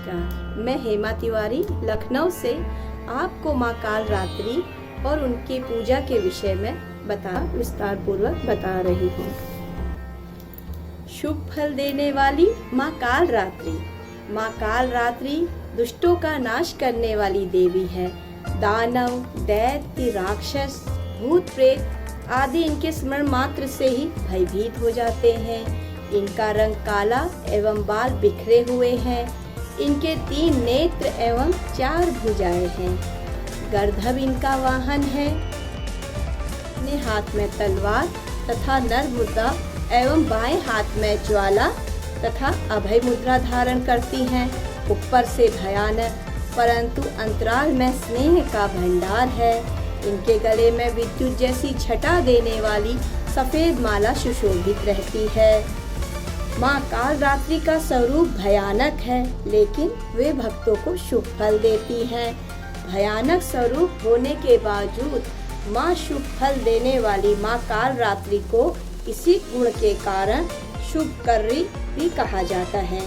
नमस्कार, मैं हेमा तिवारी लखनऊ से आपको माँ काल रात्रि और उनकी पूजा के विषय में विस्तार पूर्वक बता रही हूँ। शुभ फल देने वाली माँ काल रात्रि। माँ काल रात्रि दुष्टों का नाश करने वाली देवी है। दानव, दैत्य, राक्षस, भूत प्रेत आदि इनके स्मरण मात्र से ही भयभीत हो जाते हैं। इनका रंग काला एवं बाल बिखरे हुए हैं। इनके 3 नेत्र एवं 4 भुजाएं हैं। गर्दभ इनका वाहन है। अपने हाथ में तलवार तथा नर मुद्रा एवं बाएं हाथ में ज्वाला तथा अभय मुद्रा धारण करती हैं। ऊपर से भयानक परंतु अंतराल में स्नेह का भंडार है। इनके गले में विद्युत जैसी छटा देने वाली सफेद माला सुशोभित रहती है। माँ काल रात्रि का स्वरूप भयानक है, लेकिन वे भक्तों को शुभ फल देती हैं। भयानक स्वरूप होने के बावजूद माँ शुभ फल देने वाली माँ काल रात्रि को इसी गुण के कारण शुभकरी भी कहा जाता है।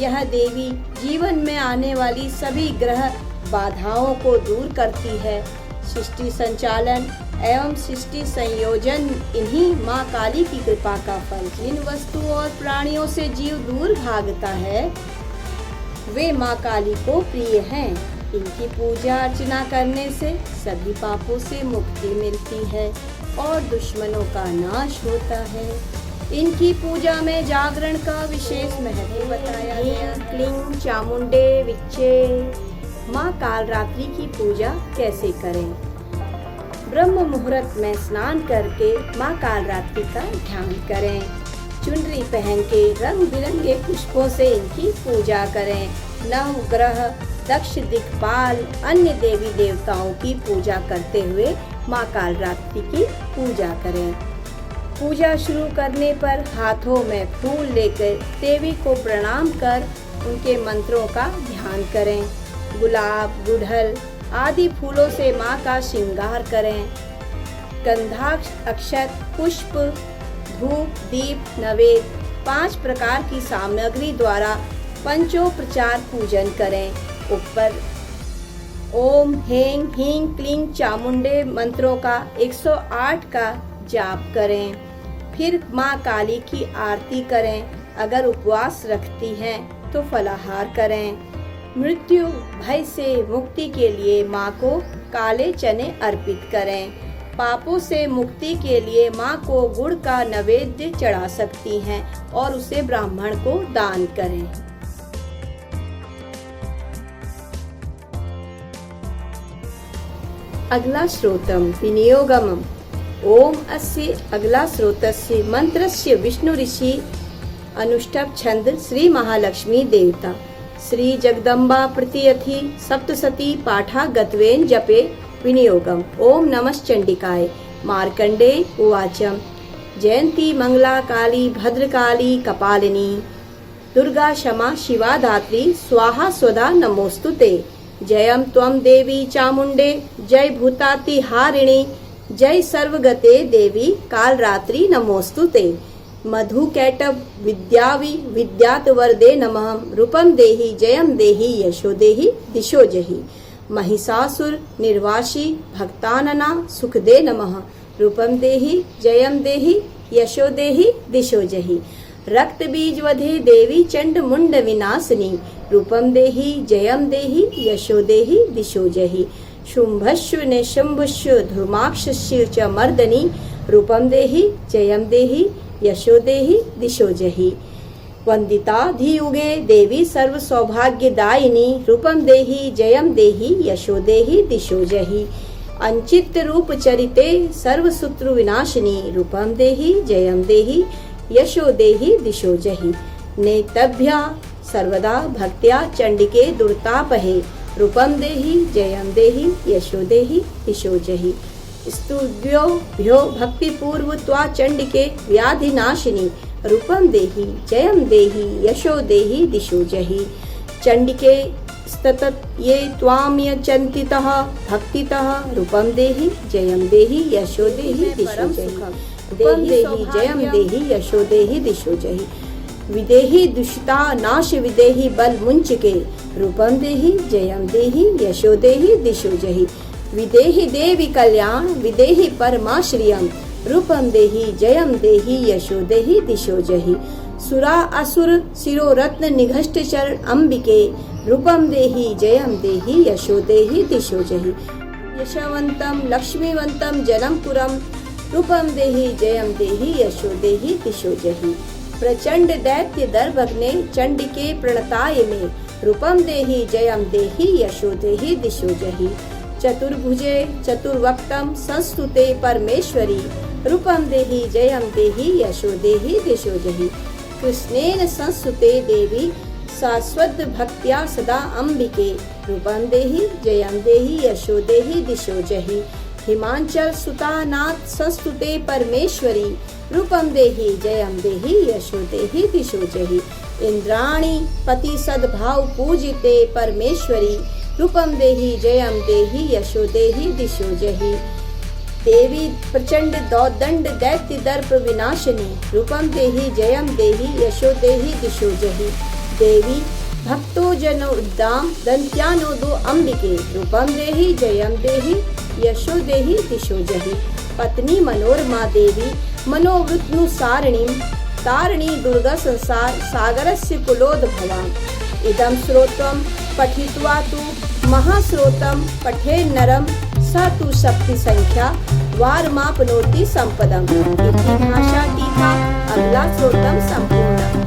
यह देवी जीवन में आने वाली सभी ग्रह बाधाओं को दूर करती है। सृष्टि संचालन एवं सृष्टि संयोजन इन्हीं माँ काली की कृपा का फल। जिन वस्तुओं और प्राणियों से जीव दूर भागता है वे माँ काली को प्रिय हैं। इनकी पूजा अर्चना करने से सभी पापों से मुक्ति मिलती है और दुश्मनों का नाश होता है। इनकी पूजा में जागरण का विशेष महत्व बताया गया। क्लीं चामुंडे विच्चे। माँ काल रात्रि की पूजा कैसे करें? ब्रह्म मुहूर्त में स्नान करके माँ काल रात्रि का ध्यान करें। चुनरी पहन के रंग बिरंगे पुष्पों से इनकी पूजा करें। नवग्रह, दक्ष दिक्पाल, अन्य देवी देवताओं की पूजा करते हुए माँ काल रात्रि की पूजा करें। पूजा शुरू करने पर हाथों में फूल लेकर देवी को प्रणाम कर उनके मंत्रों का ध्यान करें। गुलाब, गुड़हल आदि फूलों से माँ का श्रृंगार करें। गंधाक्ष, अक्षत, पुष्प, धूप, दीप, नैवेद्य 5 प्रकार की सामग्री द्वारा पंचोपचार पूजन करें। ऊपर ओम हें हीं क्लीं चामुंडे मंत्रों का 108 का जाप करें। फिर माँ काली की आरती करें। अगर उपवास रखती हैं तो फलाहार करें। मृत्यु भय से मुक्ति के लिए माँ को काले चने अर्पित करें। पापों से मुक्ति के लिए माँ को गुड़ का नैवेद्य चढ़ा सकती हैं और उसे ब्राह्मण को दान करें। अगला श्रोतम विनियोगमम्। ओम अस्य अगला श्रोतस्य मंत्रस्य विष्णु ऋषि अनुष्टभ छंद श्री महालक्ष्मी देवता श्री जगदम्बा प्रतीयथि सप्तसती पाठा गत्वेन जपे विनियोगम। ओम नमश्चंडिकाय। मार्कंडे उवाचम। जयंती मंगला काली भद्रकाली कपालिनी दुर्गा क्षमा शिवा धात्री स्वाहा स्वधा नमोस्तुते। जयम त्वं देवी चामुंडे जय भूताति हारिणी जय सर्वगते देवी काल रात्रि नमोस्तुते। मधु कैटभ विद्यावि विद्यात वरदे नमः। रूपम देहि जयम देहि यशो देहि दिशो जहि। महिषासुर निर्वासी भक्तानना सुख दे नमः। रूपम देहि जयम देहि यशो देहि दिशो जहि। रक्त बीज वधे देवी चंड मुंड विनाशिनी। रूपम देहि जयम देहि यशो देहि दिशो जहि। शुंभस्व निशुंभस्व धूमाक्षस्य च मर्दनी। रूपम देहि जयम देहि यशो देहि दिशो जहि। वंदिता धियुगे देवी सर्व सौभाग्यदायिनी। रूपम देहि जयम देहि यशो देहि दिशो जहि। अंचित रूप चरिते सर्व शत्रु विनाशिनी। रूपम देहि जयम देहि यशो देहि दिशो जहि। नेतभ्या सर्वदा भक्त्या चंडिके दुर्तापहे। रूपम देहि जयम देहि यशो देहि दिशो जहि। स्तुभ्यो भ्यो भक्ति पूर्व त्वा चंडिके व्याधि नाशिनी। रूपम देहि जयम देहि यशो देहि दिशो जहि। चंडिके स्ततत ये त्वाम यचन्तितः भक्तितः। रूपम देहि जयम देहि यशो देहि दिशो जहि। रूपम देहि जयम देहि यशो देहि दिशो जहि। विदेहि दुष्टा नाश विदेहि बल मुंचके रूपम देहि जयम देहि यशो देहि दिशो जहि विदेहि देवी कल्याण विदेहि परमाश्रियम रूपम देहि जयम देहि यशो देहि दिशो जहि सुरा असुर शिरो रत्न निघष्ट चरण अंबिके रूपम देहि जयम देहि यशो देहि दिशो जहि यशवंतम लक्ष्मीवंतम जनमपुरम रूपम देहि जयम देहि यशो देहि दिशो जहि प्रचंड दैत्य दर्भग्ने चंडिके प्रणताय में रूपम देहि जयम देहि यशो देहि दिशो जहि चतुर्भुजे चतुर्वक्तम संस्तुते परमेश्वरी रूपम देहि जयम देहि यशो देहि दिशो जहि कृष्णेन संस्तुते देवी शाश्वत भक्त्या सदा अंबिके रूपम देहि जयम देहि यशो देहि दिशो जहि हिमांचल सुतानाथ संस्तुते परमेश्वरी रूपम देहि जयम देहि यशो देहि दिशो जहि इंद्राणी पति सद्भाव पूजिते परमेश्वरी रूपम देहि जयम देहि यशो देहि दिशो जहि देवी प्रचंड दौदंड दैत्य दर्प विनाशिनी रूपम देहि जयम देहि यशो देहि दिशो जहि देवी भक्तो जनो उद्दाम दंत्यानो दो अंबिके रूपम देहि जयम देहि यशो देहि दिशो जहि पत्नी मनोरमा देवी मनोवृत्नुसारिणी तारिणी दुर्गा संसार सागरस्य कुलोद्भवाम् इदं श्रोत्रं पठित्वा तु महाश्रोतं पठे नरं स तु शक्ति संख्या वारमाप्नोति संपदम् इति भाषा टीका अगला श्रोत्रं संपूर्णम्।